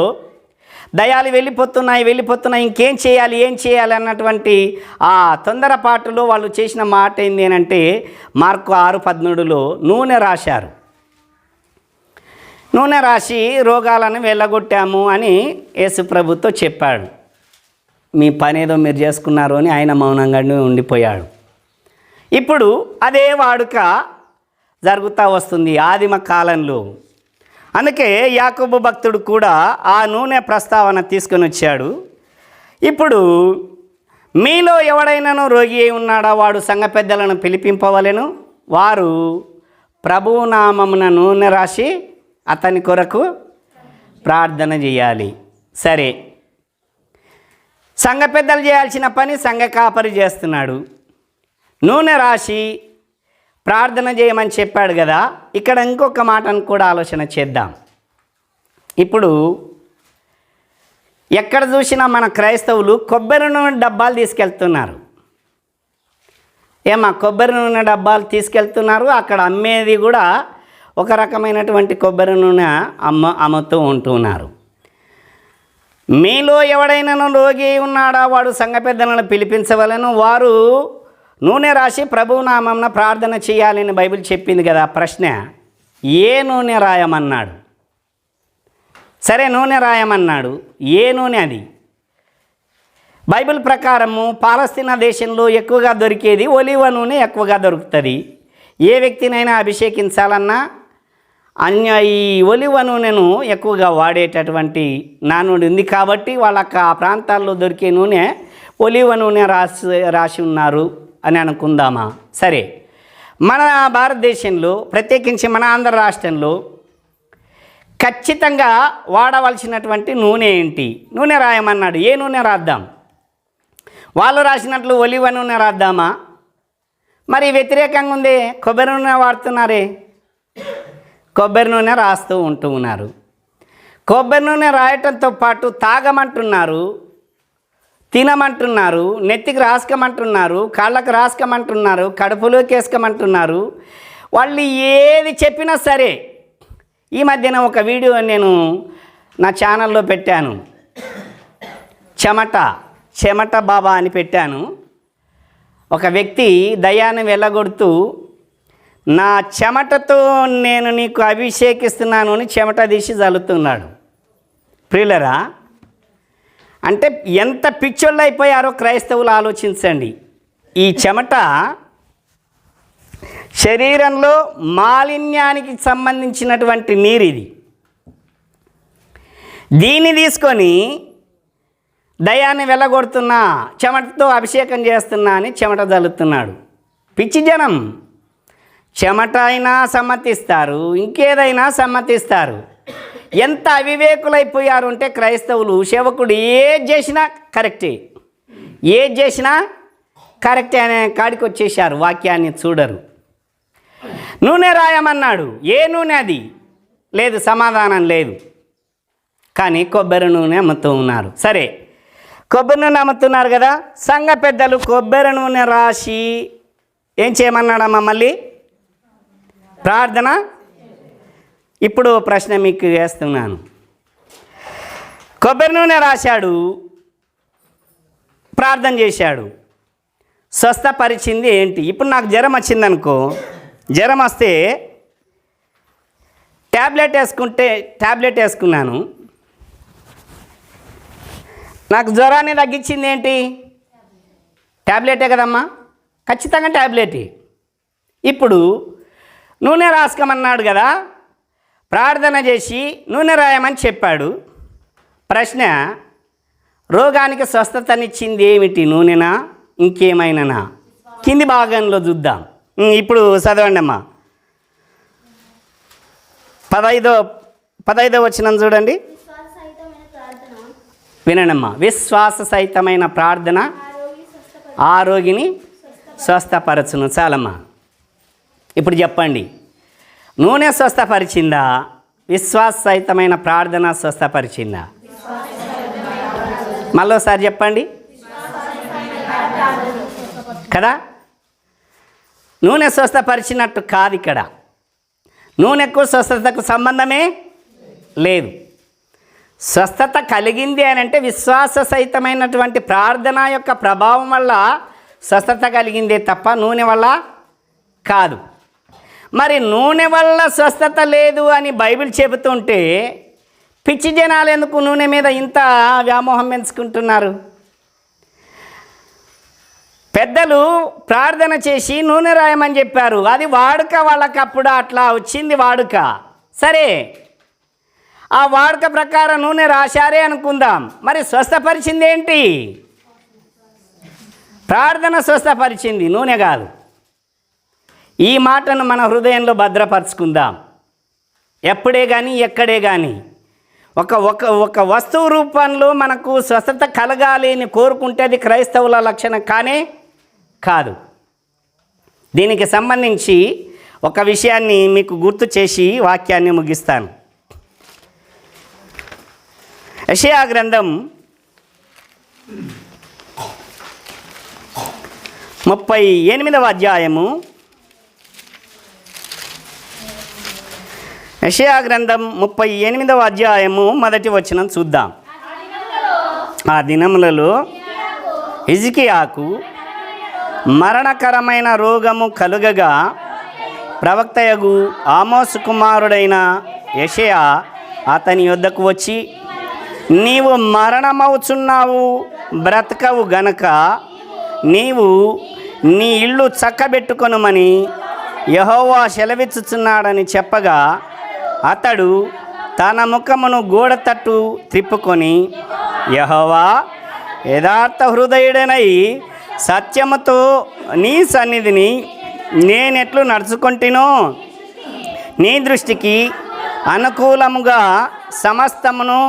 దయాలు వెళ్ళిపోతున్నాయి, ఇంకేం చేయాలి, ఏం చేయాలి అన్నటువంటి ఆ తొందరపాటులో వాళ్ళు చేసిన మాట ఏంటి అంటే, మార్కు 6:13లో నూనె రాశారు. నూనె రాసి రోగాలను వెళ్ళగొట్టాము అని యేసు ప్రభుతో చెప్పాడు. మీ పని ఏదో మీరు చేసుకున్నారు అని ఆయన మౌనంగానే ఉండిపోయాడు. ఇప్పుడు అదే వాడుక జరుగుతూ వస్తుంది ఆదిమ కాలంలో. అందుకే యాకోబు భక్తుడు కూడా ఆ నూనె ప్రస్తావన తీసుకొని వచ్చాడు. ఇప్పుడు మీలో ఎవడైనాను రోగి అయి ఉన్నాడా, వాడు సంఘ పెద్దలను పిలిపింపవలెను, వారు ప్రభువు నామమున నూనె రాసి అతని కొరకు ప్రార్థన చేయాలి. సరే, సంఘ పెద్దలు చేయాల్సిన పని సంఘ కాపరి చేస్తున్నాడు. నూనె రాసి ప్రార్థన చేయమని చెప్పాడు కదా. ఇక్కడ ఇంకొక మాటను కూడా ఆలోచన చేద్దాం. ఇప్పుడు ఎక్కడ చూసినా మన క్రైస్తవులు కొబ్బరి నూనె డబ్బాలు తీసుకెళ్తున్నారు. ఏమా కొబ్బరి నూనె డబ్బాలు తీసుకెళ్తున్నారు, అక్కడ అమ్మేది కూడా ఒక రకమైనటువంటి కొబ్బరి నూనె అమ్ముతూ ఉంటున్నారు. మీలో ఎవడైనా రోగి ఉన్నాడా, వాడు సంఘ పెద్దలను పిలిపించవలను, వారు నూనె రాసి ప్రభువు నామమున ప్రార్థన చేయాలని బైబిల్ చెప్పింది కదా. ప్రశ్న, ఏ నూనె రాయమన్నాడు? సరే, నూనె రాయమన్నాడు. ఏ నూనె అది? బైబిల్ ప్రకారము పాలస్తీనా దేశంలో ఎక్కువగా దొరికేది ఒలివ నూనె ఎక్కువగా దొరుకుతుంది. ఏ వ్యక్తినైనా అభిషేకించాలన్నా ఈ ఒలివ నూనెను ఎక్కువగా వాడేటటువంటి నానుడి ఉంది. కాబట్టి వాళ్ళకి ఆ ప్రాంతాల్లో దొరికే నూనె ఒలివ నూనె రాసి ఉన్నారు అని అనుకుందామా? సరే, మన భారతదేశంలో ప్రత్యేకించి మన ఆంధ్ర రాష్ట్రంలో ఖచ్చితంగా వాడవలసినటువంటి నూనె ఏంటి? నూనె రాయమన్నాడు. ఏ నూనె రాద్దాం? వాళ్ళు రాసినట్లు ఒలివ నూనె రాద్దామా? మరి వ్యతిరేకంగా ఉంది, కొబ్బరి నూనె వాడుతున్నారే. కొబ్బరి నూనె రాస్తూ ఉన్నారు. కొబ్బరి నూనె రాయటంతో పాటు తాగమంటున్నారు, తినమంటున్నారు, నెత్తికి రాసుకోమంటున్నారు, కాళ్ళకు రాసుకోమంటున్నారు, కడుపులోకి వేసుకోమంటున్నారు. వాళ్ళు ఏది చెప్పినా సరే. ఈ మధ్యన ఒక వీడియో నేను నా ఛానల్లో పెట్టాను. చెమట బాబా అని పెట్టాను. ఒక వ్యక్తి దయ్యాన్ని వెళ్ళగొడుతూ, నా చెమటతో నేను నీకు అభిషేకిస్తున్నాను అని చెమట తీసి చల్లుతున్నాడు. ప్రియులరా, అంటే ఎంత పిచ్చోళ్ళు అయిపోయారో క్రైస్తవులు ఆలోచించండి. ఈ చెమట శరీరంలో మాలిన్యానికి సంబంధించినటువంటి నీరు ఇది. దీన్ని తీసుకొని దయాన్ని వెళ్ళగొడుతున్నా, చెమటతో అభిషేకం చేస్తున్నా అని చెమట చల్లుతున్నాడు. పిచ్చి జనం. చెమట అయినా సమ్మతిస్తారు, ఇంకేదైనా సమ్మతిస్తారు. ఎంత అవివేకులైపోయారు అంటే క్రైస్తవులు, సేవకుడు ఏది చేసినా కరెక్టే అనే కాడికి వచ్చేసారు. వాక్యాన్ని చూడరు. నూనె రాయమన్నాడు. ఏ నూనె అది? లేదు, సమాధానం లేదు. కానీ కొబ్బరి నూనె అమ్ముతూ ఉన్నారు. సరే, కొబ్బరి నూనె అమ్ముతున్నారు కదా. సంఘ పెద్దలు కొబ్బరి నూనె రాసి ఏం చేయమన్నాడమ్మా? మళ్ళీ ప్రార్థన. ఇప్పుడు ప్రశ్న మీకు వేస్తున్నాను. కొబ్బరి నూనె రాశాడు, ప్రార్థన చేశాడు, స్వస్థపరిచింది ఏంటి? ఇప్పుడు నాకు జ్వరం వచ్చిందనుకో, జ్వరం వస్తే ట్యాబ్లెట్ వేసుకున్నాను, నాకు జ్వరాన్ని తగ్గించింది ఏంటి? ట్యాబ్లెటే కదమ్మా, ఖచ్చితంగా ట్యాబ్లెటే. ఇప్పుడు నూనె రాసుకోమన్నాడు కదా, ప్రార్థన చేసి నూనె రాయమని చెప్పాడు. ప్రశ్న, రోగానికి స్వస్థతనిచ్చింది ఏమిటి? నూనెనా, ఇంకేమైనా? కింది భాగంలో చూద్దాం. ఇప్పుడు చదవండి అమ్మా. 15వ వచనం చూడండి, వినండమ్మా. విశ్వాస సహితమైన ప్రార్థన ఆ రోగిని స్వస్థపరచును. చాలమ్మా. ఇప్పుడు చెప్పండి, నూనె స్వస్థపరిచిందా? విశ్వాస సహితమైన ప్రార్థన స్వస్థపరిచిందా? మళ్ళోసారి చెప్పండి కదా. నూనె స్వస్థపరిచినట్టు కాదు ఇక్కడ. నూనెకు స్వస్థతకు సంబంధమే లేదు. స్వస్థత కలిగింది అని అంటే విశ్వాస సహితమైనటువంటి ప్రార్థన యొక్క ప్రభావం వల్ల స్వస్థత కలిగిందే తప్ప నూనె వల్ల కాదు. మరి నూనె వల్ల స్వస్థత లేదు అని బైబిల్ చెబుతుంటే పిచ్చి జనాలు ఎందుకు నూనె మీద ఇంత వ్యామోహం పెంచుకుంటున్నారు? పెద్దలు ప్రార్థన చేసి నూనె రాయమని చెప్పారు. అది వాడుక, వాళ్ళకి అప్పుడు అట్లా వచ్చింది వాడుక. సరే, ఆ వాడుక ప్రకారం నూనె రాశారే అనుకుందాం, మరి స్వస్థపరిచింది ఏంటి? ప్రార్థన స్వస్థపరిచింది, నూనె కాదు. ఈ మాటను మన హృదయంలో భద్రపరుచుకుందాం. ఎప్పుడే కానీ ఎక్కడే కానీ ఒక వస్తువు రూపంలో మనకు స్వస్థత కలగాలి అని కోరుకుంటే అది క్రైస్తవుల లక్షణం కానే కాదు. దీనికి సంబంధించి ఒక విషయాన్ని మీకు గుర్తు చేసి వాక్యాన్ని ముగిస్తాను. యెషయా గ్రంథం 38వ అధ్యాయము. యెషయా గ్రంథం 38వ అధ్యాయము మొదటి వచనం చూద్దాం. ఆ దినములలో హిజ్కియాకు మరణకరమైన రోగము కలుగగా ప్రవక్తయగు ఆమోసు కుమారుడైన యెషయా అతని యొద్దకు వచ్చి, నీవు మరణమవుచున్నావు, బ్రతకవు గనక నీవు నీ ఇల్లు చక్కబెట్టుకొనుమని యెహోవా సెలవిచ్చుచున్నాడని చెప్పగా, అతడు తన ముఖమును గోడ తట్టు త్రిప్పుకొని, యెహోవా యథార్థ హృదయుడనై సత్యముతో నీ సన్నిధిని నేనెట్లు నడుచుకొంటినో, నీ దృష్టికి అనుకూలముగా సమస్తమును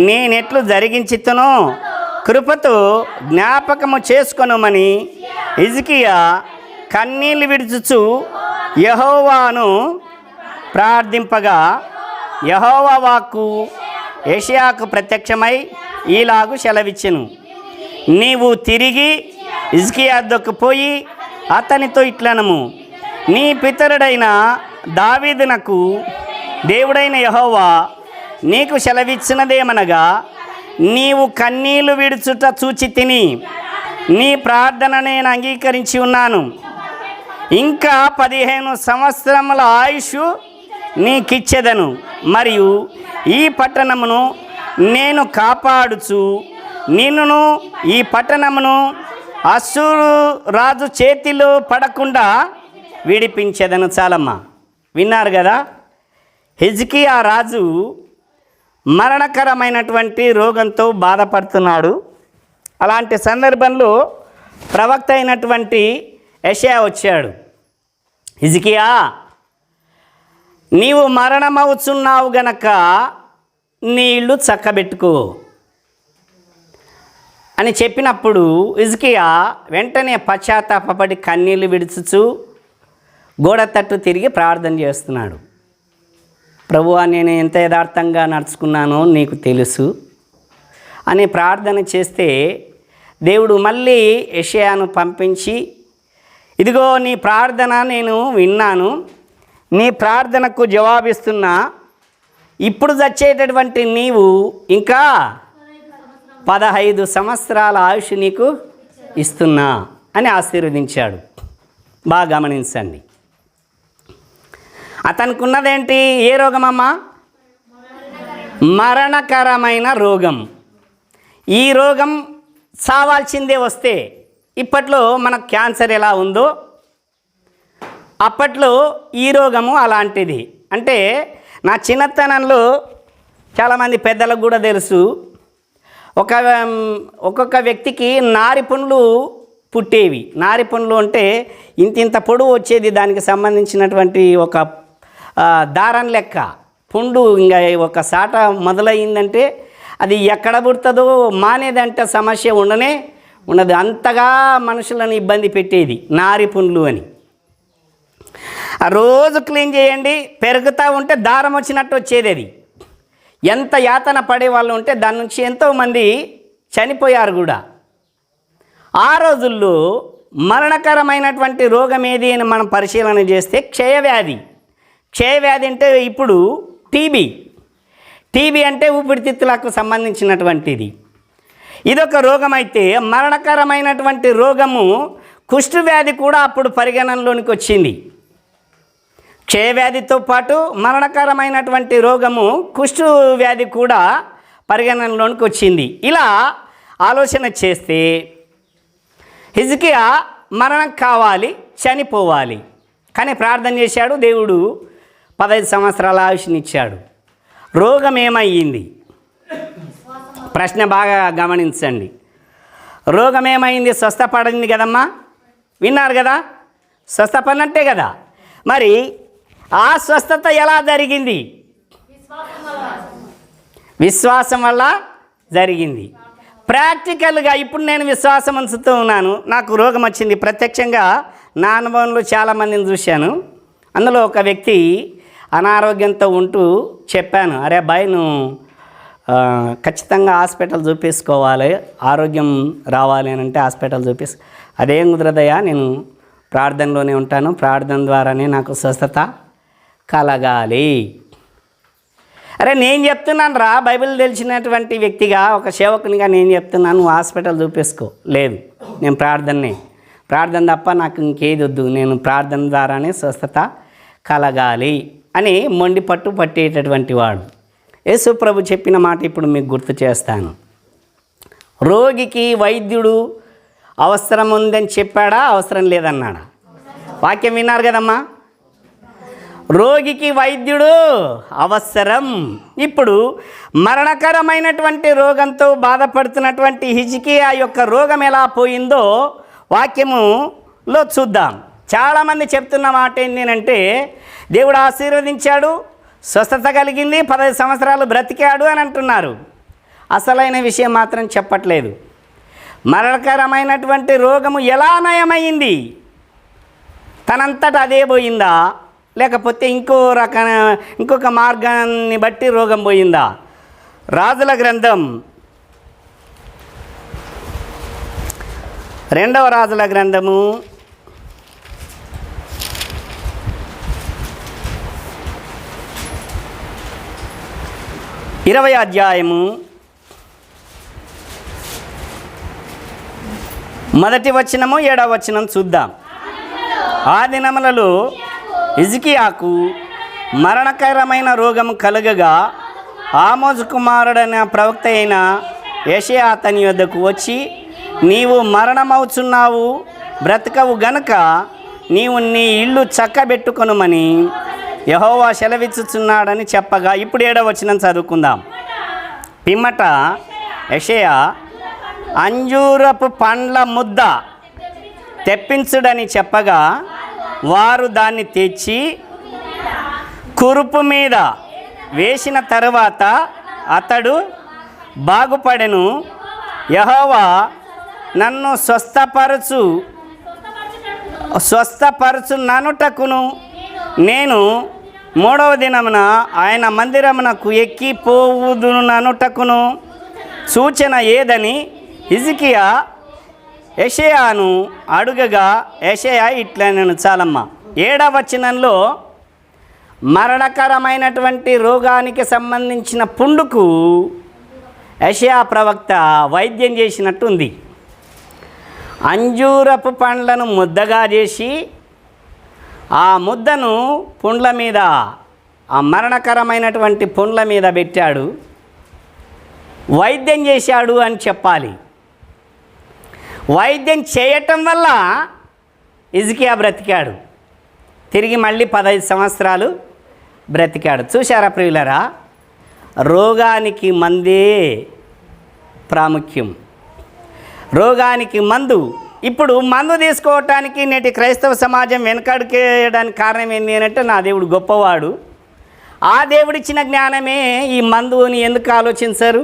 నేనెట్లు జరిగించితునో కృపతో జ్ఞాపకము చేసుకొనుమని హిజ్కియా కన్నీళ్లు విడుచుచు యెహోవాను ప్రార్థింపగా, యెహోవా వాక్కు యెషయాకు ప్రత్యక్షమై ఈలాగు సెలవిచ్చెను, నీవు తిరిగి హిజ్కియా వద్దకు పోయి అతనితో ఇట్లనము, నీ పితరుడైన దావీదునకు దేవుడైన యెహోవా నీకు సెలవిచ్చినదేమనగా, నీవు కన్నీళ్లు విడుచుట చూచి తిని నీ ప్రార్థన నేను అంగీకరించి ఉన్నాను. ఇంకా 15 సంవత్సరముల ఆయుష్ నీకిచ్చెదను. మరియు ఈ పట్టణమును నేను కాపాడుచు నిన్నును ఈ పట్టణమును అశ్షూరు రాజు చేతిలో పడకుండా విడిపించెదను. చాలమ్మా, విన్నారు కదా? హిజ్కియా రాజు మరణకరమైనటువంటి రోగంతో బాధపడుతున్నాడు. అలాంటి సందర్భంలో ప్రవక్త అయినటువంటి యెషయా వచ్చాడు. హిజ్కియా, నీవు మరణమవుచున్నావు గనక నీ ఇల్లు చక్కబెట్టుకో అని చెప్పినప్పుడు హిజ్కియా వెంటనే పశ్చాత్తాపపడి కన్నీళ్లు విడుచుచు గోడ తట్టు తిరిగి ప్రార్థన చేస్తున్నాడు. ప్రభువా, నేను ఎంత యథార్థంగా నడుచుకున్నానో నీకు తెలుసు అని ప్రార్థన చేస్తే దేవుడు మళ్ళీ యెషయాను పంపించి, ఇదిగో నీ ప్రార్థన నేను విన్నాను, నీ ప్రార్థనకు జవాబిస్తున్నా, ఇప్పుడు చచ్చేటటువంటి నీవు ఇంకా 15 సంవత్సరాల ఆయుష్ నీకు ఇస్తున్నా అని ఆశీర్వదించాడు. బాగా గమనించండి. అతనికి ఉన్నదేంటి? ఏ రోగమమ్మా? మరణకరమైన రోగం. ఈ రోగం చావాల్సిందే వస్తే. ఇప్పట్లో మనకు క్యాన్సర్ ఎలా ఉందో అప్పట్లో ఈ రోగము అలాంటిది. అంటే నా చిన్నతనంలో చాలామంది పెద్దలకు కూడా తెలుసు, ఒక్కొక్క వ్యక్తికి నారి పుండ్లు పుట్టేవి. నారి పుండ్లు అంటే ఇంత పొడవు వచ్చేది, దానికి సంబంధించినటువంటి ఒక దారం లెక్క పుండు ఇంకా ఒక సాట మొదలయ్యిందంటే అది ఎక్కడ పుడుతుందో మానేదంటే సమస్య ఉండదు. అంతగా మనుషులను ఇబ్బంది పెట్టేది నారి పుండ్లు అని. ఆ రోజు క్లీన్ చేయండి, పెరుగుతూ ఉంటే దారం వచ్చినట్టు వచ్చేది. అది ఎంత యాతన పడే వాళ్ళు ఉంటే దాని నుంచి ఎంతోమంది చనిపోయారు కూడా. ఆ రోజుల్లో మరణకరమైనటువంటి రోగం ఏది అని మనం పరిశీలన చేస్తే క్షయవ్యాధి. క్షయవ్యాధి అంటే ఇప్పుడు టీబీ అంటే ఊపిరితిత్తులకు సంబంధించినటువంటిది. ఇదొక రోగం అయితే మరణకరమైనటువంటి రోగము కుష్ఠవ్యాధి కూడా అప్పుడు పరిగణనలోనికి వచ్చింది. క్షయవ్యాధితో పాటు మరణకరమైనటువంటి రోగము కుష్ఠవ్యాధి కూడా పరిగణనలోనికి వచ్చింది. ఇలా ఆలోచన చేస్తే హిజ్కియా మరణం కావాలి, చనిపోవాలి, కానీ ప్రార్థన చేశాడు. దేవుడు 15 సంవత్సరాల ఆయుష్నిచ్చాడు. రోగం ఏమయ్యింది? ప్రశ్న బాగా గమనించండి. రోగం ఏమైంది? స్వస్థపడింది కదమ్మా, విన్నారు కదా, స్వస్థపడినట్టే కదా. మరి ఆ స్వస్థత ఎలా జరిగింది? విశ్వాసం వల్ల జరిగింది. ప్రాక్టికల్గా ఇప్పుడు నేను విశ్వాసం ఉంచుతూ ఉన్నాను, నాకు రోగం వచ్చింది. ప్రత్యక్షంగా నా అనుభవంలో చాలామందిని చూశాను. అందులో ఒక వ్యక్తి అనారోగ్యంతో ఉంటూ చెప్పాను, అరే అబ్బాయి నువ్వు ఖచ్చితంగా హాస్పిటల్ చూపించుకోవాలి, ఆరోగ్యం రావాలి అని అంటే హాస్పిటల్ అదేం కుదరదయ్యా, నేను ప్రార్థనలోనే ఉంటాను, ప్రార్థన ద్వారానే నాకు స్వస్థత కలగాలి. అరే నేను చెప్తున్నాను రా, బైబిల్ తెలిసినటువంటి వ్యక్తిగా, ఒక సేవకునిగా నేను చెప్తున్నాను, నువ్వు హాస్పిటల్ చూపించుకో. లేదు, నేను ప్రార్థన తప్ప నాకు ఇంకేది వద్దు, నేను ప్రార్థన ద్వారానే స్వస్థత కలగాలి అని మొండి పట్టేటటువంటి వాడు. యేసు ప్రభు చెప్పిన మాట ఇప్పుడు మీకు గుర్తు చేస్తాను. రోగికి వైద్యుడు అవసరం ఉందని చెప్పాడా, అవసరం లేదన్నాడా? వాక్యం విన్నారు కదమ్మా. రోగికి వైద్యుడు అవసరం. ఇప్పుడు మరణకరమైనటువంటి రోగంతో బాధపడుతున్నటువంటి హిజ్కియా యొక్క రోగం ఎలా పోయిందో వాక్యములో చూద్దాం. చాలామంది చెప్తున్న మాట ఏంటంటే దేవుడు ఆశీర్వదించాడు, స్వస్థత కలిగింది, 15 సంవత్సరాలు బ్రతికాడు అని అంటున్నారు. అసలైన విషయం మాత్రం చెప్పట్లేదు. మరణకరమైనటువంటి రోగము ఎలా నయమైంది? తనంతట అదే పోయిందా, లేకపోతే ఇంకొక మార్గాన్ని బట్టి రోగం పోయిందా? రాజుల గ్రంథం 2వ రాజుల గ్రంథము 20వ అధ్యాయము 1వ వచనము 7వ వచనం చూద్దాం. ఆ దినములలో హిజ్కియాకు మరణకరమైన రోగము కలుగగా ఆమోజు కుమారుడైన ప్రవక్త అయిన యెషయా అతని యొద్దకు వచ్చి, నీవు మరణమవుచున్నావు, బ్రతకవు గనుక నీవు నీ ఇల్లు చక్కబెట్టుకొనుమని యెహోవా సెలవిచ్చుచున్నాడని చెప్పగా, ఇప్పుడు 7వ వచనం చదువుకుందాం. పిమ్మట యెషయా అంజూరపు పండ్ల ముద్ద తెప్పించుడని చెప్పగా, వారు దాన్ని తెచ్చి కురుపు మీద వేసిన తరువాత అతడు బాగుపడెను. యెహోవా నన్ను స్వస్థపరచుననుటకును నేను 3వ దినమున ఆయన మందిరమునకు ఎక్కిపోవుదుననుటకును సూచన ఏదని హిజ్కియా యెషయాను అడుగగా, యెషయా ఇట్లనెను. చాలమ్మా. 7వ వచనంలో మరణకరమైనటువంటి రోగానికి సంబంధించిన పుండుకు యెషయా ప్రవక్త వైద్యం చేసినట్టుంది. అంజూరపు పండ్లను ముద్దగా చేసి ఆ ముద్దను పుండ్ల మీద, ఆ మరణకరమైనటువంటి పుండ్ల మీద పెట్టాడు, వైద్యం చేశాడు అని చెప్పాలి. వైద్యం చేయటం వల్ల హిజ్కియా బ్రతికాడు, తిరిగి మళ్ళీ 15 సంవత్సరాలు బ్రతికాడు. చూశారా ప్రియులరా, రోగానికి మందే ప్రాముఖ్యం, రోగానికి మందు. ఇప్పుడు మందు తీసుకోవటానికి నేటి క్రైస్తవ సమాజం వెనకడుకేయడానికి కారణం ఏంటి అంటే, నా దేవుడు గొప్పవాడు, ఆ దేవుడిచ్చిన జ్ఞానమే ఈ మందు అని ఎందుకు ఆలోచించరు?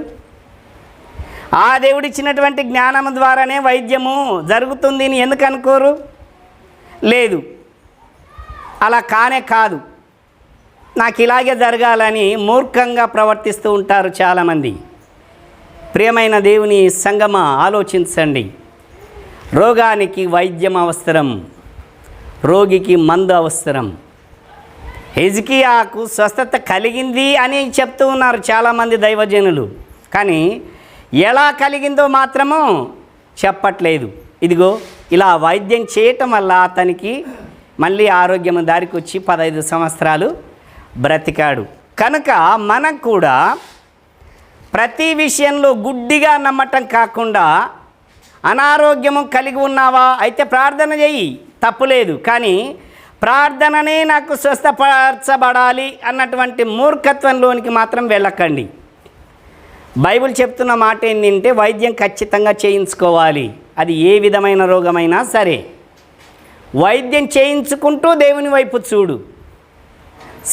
ఆ దేవుడిచ్చినటువంటి జ్ఞానం ద్వారానే వైద్యము జరుగుతుంది అని ఎందుకు అనుకోరు? లేదు, అలా కాదు, నాకు ఇలాగే జరగాలని మూర్ఖంగా ప్రవర్తిస్తూ ఉంటారు చాలామంది. ప్రియమైన దేవుని సంగమా, ఆలోచించండి. రోగానికి వైద్యం అవసరం, రోగికి మందు అవసరం. హిజ్కియాకు స్వస్థత కలిగింది అని చెప్తూ ఉన్నారు చాలామంది దైవజనులు, కానీ ఎలా కలిగిందో మాత్రము చెప్పట్లేదు. ఇదిగో ఇలా వైద్యం చేయటం వల్ల అతనికి మళ్ళీ ఆరోగ్యం దారికి వచ్చి 15 సంవత్సరాలు బ్రతికాడు. కనుక మనం కూడా ప్రతి విషయంలో గుడ్డిగా నమ్మటం కాకుండా, అనారోగ్యము కలిగి ఉన్నావా అయితే ప్రార్థన చెయ్యి, తప్పులేదు. కానీ ప్రార్థననే నాకు స్వస్థపరచబడాలి అన్నటువంటి మూర్ఖత్వంలోనికి మాత్రం వెళ్ళకండి. బైబిల్ చెప్తున్న మాట ఏంటంటే వైద్యం ఖచ్చితంగా చేయించుకోవాలి. అది ఏ విధమైన రోగమైనా సరే వైద్యం చేయించుకుంటూ దేవుని వైపు చూడు.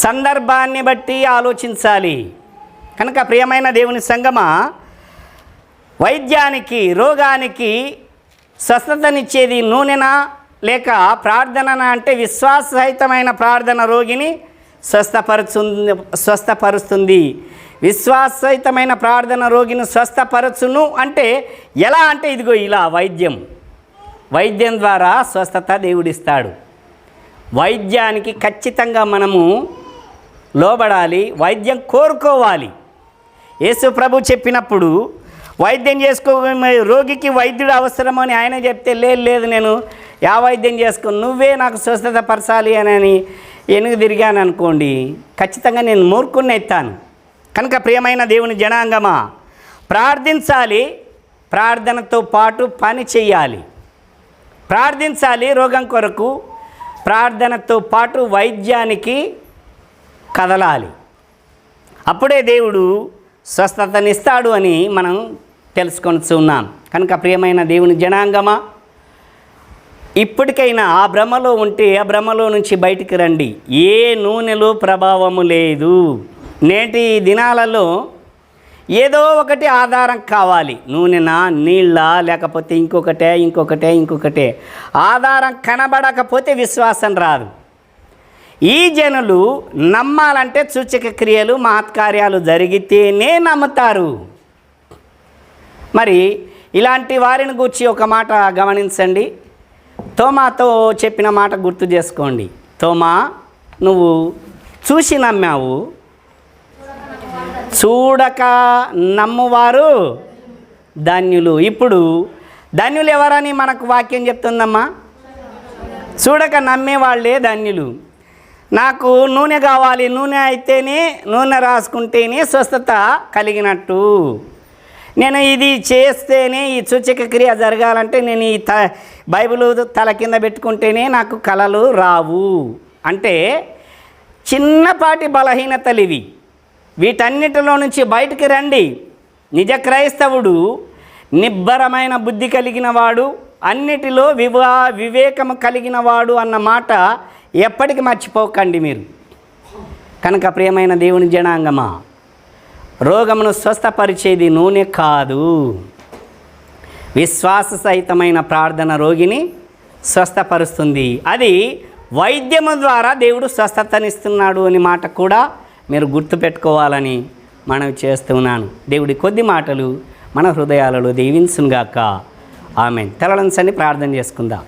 సందర్భాన్ని బట్టి ఆలోచించాలి. కనుక ప్రియమైన దేవుని సంగమా, వైద్యానికి రోగానికి స్వస్థతనిచ్చేది నూనెనా లేక ప్రార్థననా అంటే విశ్వాసరహితమైన ప్రార్థన రోగిని స్వస్థపరుస్తుంది. విశ్వాసరహితమైన ప్రార్థన రోగిని స్వస్థపరచును అంటే ఎలా అంటే ఇదిగో ఇలా వైద్యం ద్వారా స్వస్థత దేవుడిస్తాడు. వైద్యానికి ఖచ్చితంగా మనము లోబడాలి, వైద్యం కోరుకోవాలి. యేసు ప్రభు చెప్పినప్పుడు వైద్యం రోగికి వైద్యుడు అవసరమని ఆయన చెప్తే లేదు నేను వైద్యం చేసుకోను, నువ్వే నాకు స్వస్థత పరచాలి అని ఎనుగు తిరిగాను అనుకోండి, ఖచ్చితంగా నేను మూర్ఖుణ్ణి ఎత్తాను. కనుక ప్రియమైన దేవుని జనాంగమా, ప్రార్థించాలి, ప్రార్థనతో పాటు పని చేయాలి. ప్రార్థించాలి రోగం కొరకు, ప్రార్థనతో పాటు వైద్యానికి కదలాలి. అప్పుడే దేవుడు స్వస్థతనిస్తాడు అని మనం తెలుసుకొనిచున్నాం. కనుక ప్రియమైన దేవుని జనాంగమా, ఇప్పటికైనా ఆ భ్రమలో ఉంటే ఆ భ్రమలో నుంచి బయటికి రండి. ఏ నూనెలో ప్రభావము లేదు. నేటి దినాలలో ఏదో ఒకటి ఆధారం కావాలి. నూనెనా, నీళ్ళ, లేకపోతే ఇంకొకటే ఆధారం కనబడకపోతే విశ్వాసం రాదు. ఈ జనులు నమ్మాలంటే సూచక క్రియలు మహత్కార్యాలు జరిగితేనే నమ్ముతారు. మరి ఇలాంటి వారిని గూర్చి ఒక మాట గమనించండి. తోమాతో చెప్పిన మాట గుర్తు చేసుకోండి. తోమా, నువ్వు చూసి నమ్మావు, చూడక నమ్మువారు ధన్యులు. ఇప్పుడు ధన్యులు ఎవరని మనకు వాక్యం చెప్తుందమ్మా? చూడక నమ్మే వాళ్ళే ధన్యులు. నాకు నూనె కావాలి, నూనె అయితేనే, నూనె రాసుకుంటేనే స్వస్థత కలిగినట్టు, నేను ఇది చేస్తేనే ఈ సూచక క్రియ జరగాలంటే నేను ఈ బైబిల్ తల కింద పెట్టుకుంటేనే నాకు కలలు రావు అంటే చిన్నపాటి బలహీనతలు ఇవి. వీటన్నిటిలో నుంచి బయటికి రండి. నిజ క్రైస్తవుడు నిబ్బరమైన బుద్ధి కలిగిన వాడు, అన్నిటిలో వివేకము కలిగిన వాడు అన్న మాట ఎప్పటికీ మర్చిపోకండి మీరు. కనుక ప్రియమైన దేవుని జనాంగమా, రోగమును స్వస్థపరిచేది నూనె కాదు, విశ్వాస సహితమైన ప్రార్థన రోగిని స్వస్థపరుస్తుంది. అది వైద్యము ద్వారా దేవుడు స్వస్థతనిస్తున్నాడు అని మాట కూడా మీరు గుర్తుపెట్టుకోవాలని మనం చేస్తున్నాను. దేవుడి కొద్ది మాటలు మన హృదయాలలో దీవించునుగాక. ఆమేన్. తలలంచని ప్రార్థన చేసుకుందాం.